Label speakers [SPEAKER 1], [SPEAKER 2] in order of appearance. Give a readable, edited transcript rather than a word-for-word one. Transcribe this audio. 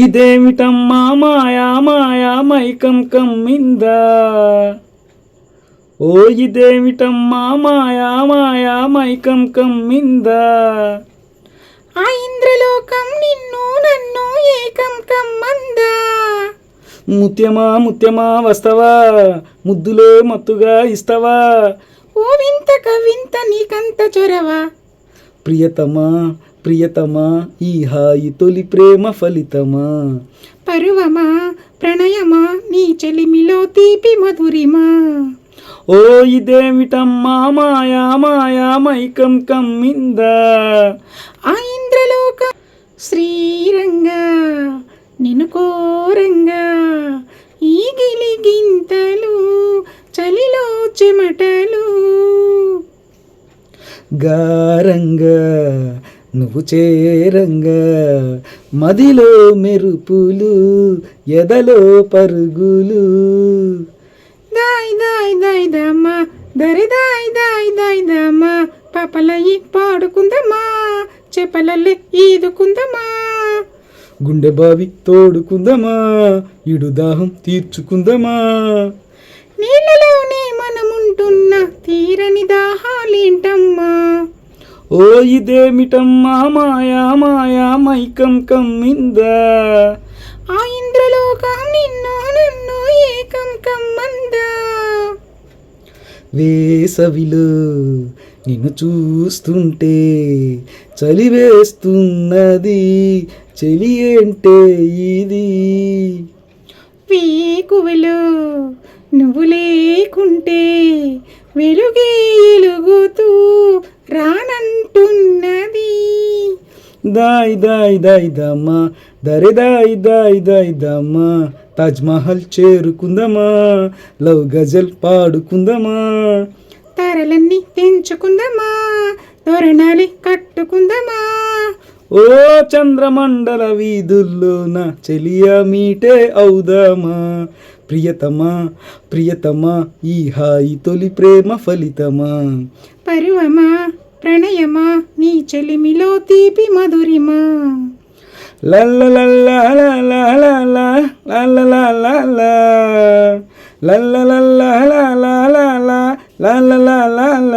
[SPEAKER 1] ఇదేమిటమ్మా మాయా మాయా మైకం కమ్మిందా. ఓ ఇదేమిటమ్మా మాయా మాయా మైకం కమ్మిందా.
[SPEAKER 2] ఆ ఇంద్రలోకం నిన్ను నన్ను ఏకం కమ్మందా.
[SPEAKER 1] ముత్యమా ముత్యమా వస్తవా, ముద్దులే మత్తుగా ఇస్తవా.
[SPEAKER 2] ఓ వింత కవింత నీకంత చొరవా.
[SPEAKER 1] ప్రియతమా ప్రియతమా ఈ హాయి తొలి ప్రేమ ఫలితమా.
[SPEAKER 2] పరువమా ప్రణయమా నీ చెలిమిలో తీపి మధురిమా.
[SPEAKER 1] ఓ ఇదేమిటమ్మా మాయా మాయా మైకం కమ్మిందా.
[SPEAKER 2] ఆ ఇంద్రలోకం శ్రీరంగా నిన్ను కోరంగా. ఈ గిలిగింతలు చలిలో చెమటలు.
[SPEAKER 1] గారంగా నువ్వు చేరంగా, మదిలో మెరుపులు ఎదలో పరుగులు.
[SPEAKER 2] దాయ్ దాయ్ దాయ్ దమ్మా దరి దాయ్ దాయ్ దాయ్ దమ్మా. పాపలయ్యి పాడుకుందమ్మా, చెప్పలల్లే ఈదుకుందమ్మా.
[SPEAKER 1] గుండె బావి తోడుకుందమా, ఇడుదాహం తీర్చుకుందమా.
[SPEAKER 2] నీళ్ళలోనే మనముంటున్న తీరని దాహాలేంటమ్మా.
[SPEAKER 1] ఓ ఇదేమిటమ్మా మాయా మాయా మైకం కమ్మిందా.
[SPEAKER 2] ఆ ఇంద్రలోకం నిన్ను నన్ను ఏకం కమ్మందా.
[SPEAKER 1] వేసవిలో నిన్ను చూస్తుంటే చలివేస్తున్నది, చలి ఏంటే ఇది.
[SPEAKER 2] వేకువలో నువ్వు లేకుంటే వెలుగే ఎలుగుతూ రానంటున్నది.
[SPEAKER 1] దాయ్ దాయ్ దాయ్ దమ్మా దరే దాయ్ దాయ్ దాయ్ దమ్మా. తాజ్మహల్ చేరుకుందమా, లవ్ గజల్ పాడుకుందమా.
[SPEAKER 2] తరలన్నీ తెంచుకుందమా, తోరణాలి కట్టుకుందమా.
[SPEAKER 1] ఓ చంద్రమండల వీధుల్లోన చెలియా మీటే అవుదామా. ప్రియతమా ప్రియతమా ఈ హాయి తొలి ప్రేమ ఫలితమా.
[SPEAKER 2] పరువమా ప్రణయమా నీ చెలిమిలో తీపి మధురిమా.
[SPEAKER 1] లల్ల లల్ల లల్ల లల్ల లల్ల లల్ల లల్ల లల్ల లల్ల లల్ల లల్ల లల్ల.